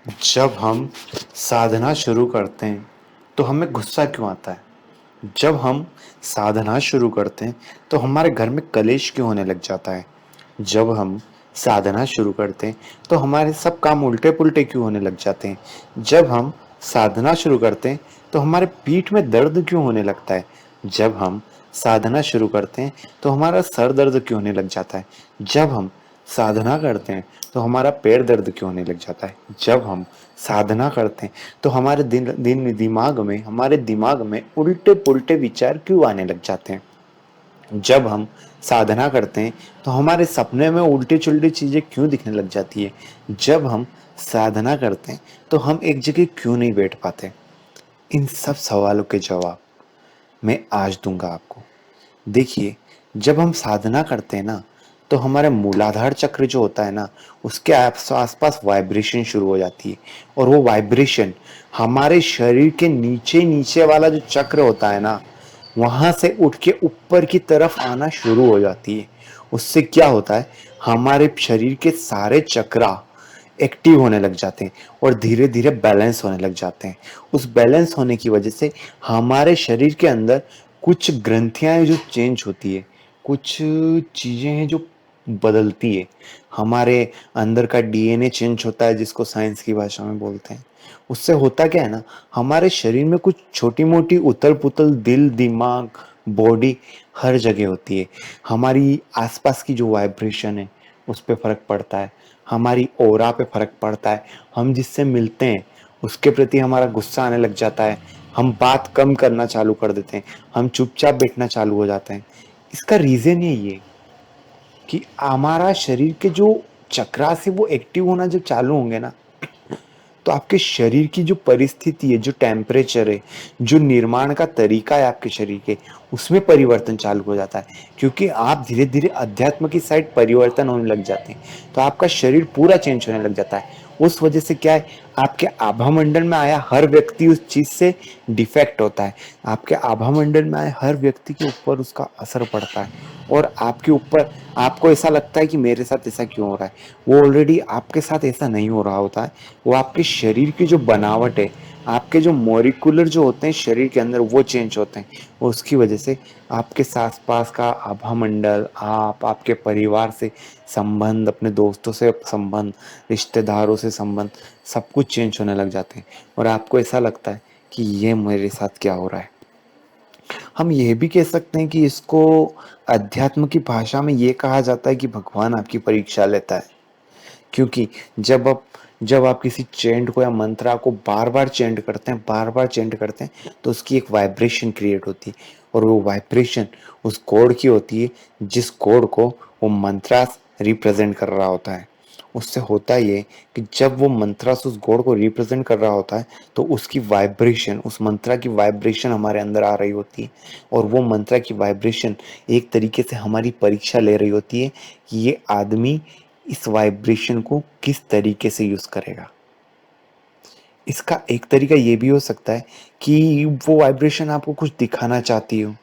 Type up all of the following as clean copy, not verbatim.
जब हम साधना शुरू करते हैं तो हमें गुस्सा क्यों आता है? जब हम साधना शुरू करते हैं तो हमारे घर में कलेश क्यों होने लग जाता है? जब हम साधना शुरू करते हैं तो हमारे सब काम उल्टे पुल्टे क्यों होने लग जाते हैं? जब हम साधना शुरू करते हैं तो हमारे पीठ में दर्द क्यों होने लगता है? जब हम साधना शुरू करते हैं तो हमारा सर दर्द क्यों होने लग जाता है? जब हम साधना करते हैं तो हमारा पैर दर्द क्यों होने लग जाता है? जब हम साधना करते हैं तो हमारे हमारे दिमाग में उल्टे पुल्टे विचार क्यों आने लग जाते हैं? जब हम साधना करते हैं तो हमारे सपने में उल्टी चुल्टी चीजें क्यों दिखने लग जाती है? जब हम साधना करते हैं तो हम एक जगह क्यों नहीं बैठ पाते? इन सब सवालों के जवाब मैं आज दूंगा आपको। देखिए, जब हम साधना करते हैं ना, तो हमारे मूलाधार चक्र जो होता है ना, उसके आसपास वाइब्रेशन शुरू हो जाती है। और वो वाइब्रेशन हमारे शरीर के नीचे नीचे वाला जो चक्र होता है ना, वहां से उठ के ऊपर की तरफ आना शुरू हो जाती है। उससे क्या होता है, हमारे शरीर के सारे चक्रा एक्टिव होने लग जाते हैं और धीरे धीरे बैलेंस होने लग जाते हैं। उस बैलेंस होने की वजह से हमारे शरीर के अंदर कुछ ग्रंथियां हैं जो चेंज होती है, कुछ चीजें हैं जो बदलती है। हमारे अंदर का डीएनए चेंज होता है, जिसको साइंस की भाषा में बोलते हैं। उससे होता क्या है ना, हमारे शरीर में कुछ छोटी मोटी उथल पुथल, दिल दिमाग बॉडी हर जगह होती है। हमारी आसपास की जो वाइब्रेशन है उस पर फर्क पड़ता है, हमारी ओरा पे फर्क पड़ता है। हम जिससे मिलते हैं उसके प्रति हमारा गुस्सा आने लग जाता है, हम बात कम करना चालू कर देते हैं, हम चुपचाप बैठना चालू हो जाते हैं। इसका रीजन ही ये कि हमारा शरीर के जो चक्रा से वो एक्टिव होना जब चालू होंगे ना, तो आपके शरीर की जो परिस्थिति है, जो टेम्परेचर है, जो निर्माण का तरीका है आपके शरीर के, उसमें परिवर्तन चालू हो जाता है। क्योंकि आप धीरे धीरे अध्यात्म की साइड परिवर्तन होने लग जाते हैं, तो आपका शरीर पूरा चेंज होने लग जाता है। उस वजह से क्या है, आपके आभा मंडल में आया हर व्यक्ति उस चीज से डिफेक्ट होता है। आपके आभा मंडल में आए हर व्यक्ति के ऊपर उसका असर पड़ता है और आपके ऊपर आपको ऐसा लगता है कि मेरे साथ ऐसा क्यों हो रहा है। वो ऑलरेडी आपके साथ ऐसा नहीं हो रहा होता है। वो आपके शरीर की जो बनावट है, आपके जो मॉलिक्यूलर जो होते हैं शरीर के अंदर, वो चेंज होते हैं। और उसकी वजह से आपके आस पास का आभा मंडल, आप आपके परिवार से संबंध, अपने दोस्तों से संबंध, रिश्तेदारों से संबंध, सब कुछ चेंज होने लग जाते हैं। और आपको ऐसा लगता है कि ये मेरे साथ क्या हो रहा है। हम यह भी कह सकते हैं कि इसको अध्यात्म की भाषा में ये कहा जाता है कि भगवान आपकी परीक्षा लेता है। क्योंकि जब आप किसी चैंट को या मंत्रा को बार बार चैंट करते हैं, बार बार चैंट करते हैं, तो उसकी एक वाइब्रेशन क्रिएट होती है। और वो वाइब्रेशन उस कोड की होती है, जिस कोड को वो मंत्रा रिप्रेजेंट कर रहा होता है। उससे होता ये कि जब वो मंत्रा उस कोड को रिप्रेजेंट कर रहा होता है, तो उसकी वाइब्रेशन, उस मंत्रा की वाइब्रेशन हमारे अंदर आ रही होती है। और वो मंत्रा की वाइब्रेशन एक तरीके से हमारी परीक्षा ले रही होती है कि ये आदमी इस वाइब्रेशन को किस तरीके से यूज करेगा। इसका एक तरीका ये भी हो सकता है कि वो वाइब्रेशन आपको कुछ दिखाना चाहती हो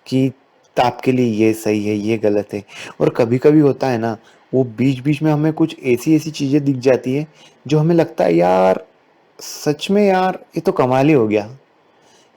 कि आपके लिए ये सही है, ये गलत है। और कभी कभी होता है ना, वो बीच बीच में हमें कुछ ऐसी ऐसी चीजें दिख जाती है जो हमें लगता है यार, सच में यार ये तो कमाल ही हो गया।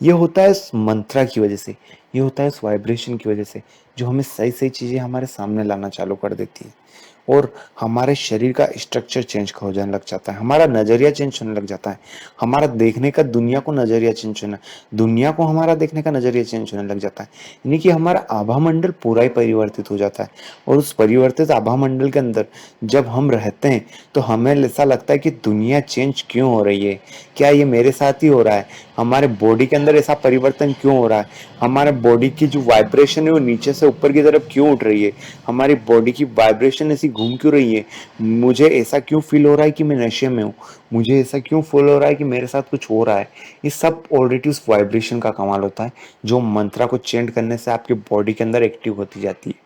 ये होता है उस मंत्रा की वजह से, ये होता है उस वाइब्रेशन की वजह से, जो हमें सही सही चीजें हमारे सामने लाना चालू कर देती है। और हमारे शरीर का स्ट्रक्चर चेंज हो जाने लग जाता है, हमारा नजरिया चेंज होने लग जाता है, हमारा देखने का दुनिया को नजरिया चेंज होना, दुनिया को हमारा देखने का नजरिया चेंज होने लग जाता है। यानी कि हमारा आभा मंडल पूरा ही परिवर्तित हो जाता है। और उस परिवर्तित आभा मंडल के अंदर जब हम रहते हैं, तो हमें ऐसा लगता है कि दुनिया चेंज क्यों हो रही है, क्या ये मेरे साथ ही हो रहा है, हमारे बॉडी के अंदर ऐसा परिवर्तन क्यों हो रहा है, हमारे बॉडी की जो वाइब्रेशन है वो नीचे से ऊपर की तरफ क्यों उठ रही है, हमारी बॉडी की वाइब्रेशन ऐसी घूम क्यों रही है, मुझे ऐसा क्यों फील हो रहा है कि मैं नशे में हूँ, मुझे ऐसा क्यों फील हो रहा है कि मेरे साथ कुछ हो रहा है। ये सब ऑलरेडी उस वाइब्रेशन का कमाल होता है, जो मंत्रा को चेंज करने से आपकी बॉडी के अंदर एक्टिव होती जाती है।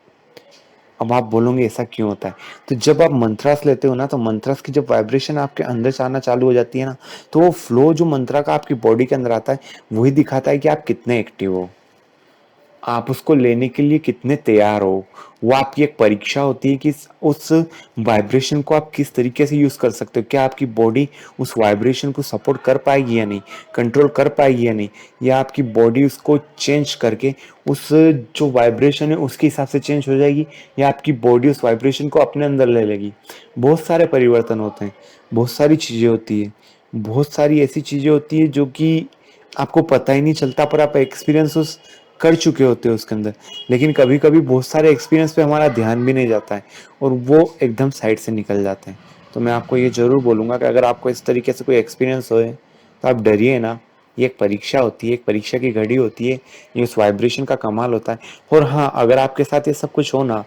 अब आप बोलोगे ऐसा क्यों होता है, तो जब आप मंत्रास लेते हो ना, तो मंत्रास की जब वाइब्रेशन आपके अंदर से आना चालू हो जाती है ना, तो वो फ्लो जो मंत्रा का आपकी बॉडी के अंदर आता है, वही दिखाता है कि आप कितने एक्टिव हो। आप उसको लेने के लिए कितने तैयार हो। वो आपकी एक परीक्षा होती है कि उस वाइब्रेशन को आप किस तरीके से यूज़ कर सकते हो। क्या आपकी बॉडी उस वाइब्रेशन को सपोर्ट कर पाएगी या नहीं, कंट्रोल कर पाएगी या नहीं, या आपकी बॉडी उसको चेंज करके उस जो वाइब्रेशन है उसके हिसाब से चेंज हो जाएगी, या आपकी बॉडी उस वाइब्रेशन को अपने अंदर ले लेगी। बहुत सारे परिवर्तन होते हैं, बहुत सारी चीज़ें होती है, बहुत सारी ऐसी चीज़ें होती है जो कि आपको पता ही नहीं चलता, पर आप एक्सपीरियंस उस कर चुके होते हो उसके अंदर। लेकिन कभी-कभी बहुत सारे एक्सपीरियंस पे हमारा ध्यान भी नहीं जाता है और वो एकदम साइड से निकल जाते हैं। तो मैं आपको ये ज़रूर बोलूँगा कि अगर आपको इस तरीके से कोई एक्सपीरियंस होए, तो आप डरिए ना। ये एक परीक्षा होती है, एक परीक्षा की घड़ी होती है, ये उस वाइब्रेशन का कमाल होता है। और हाँ, अगर आपके साथ ये सब कुछ हो ना,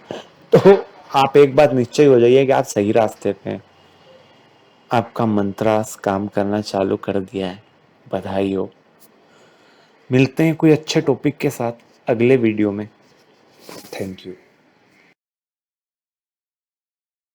तो आप एक बात निश्चय हो जाइए कि आप सही रास्ते पे हैं। आपका मंत्रास काम करना चालू कर दिया है। बधाई हो। मिलते हैं कोई अच्छे टॉपिक के साथ अगले वीडियो में। Thank you.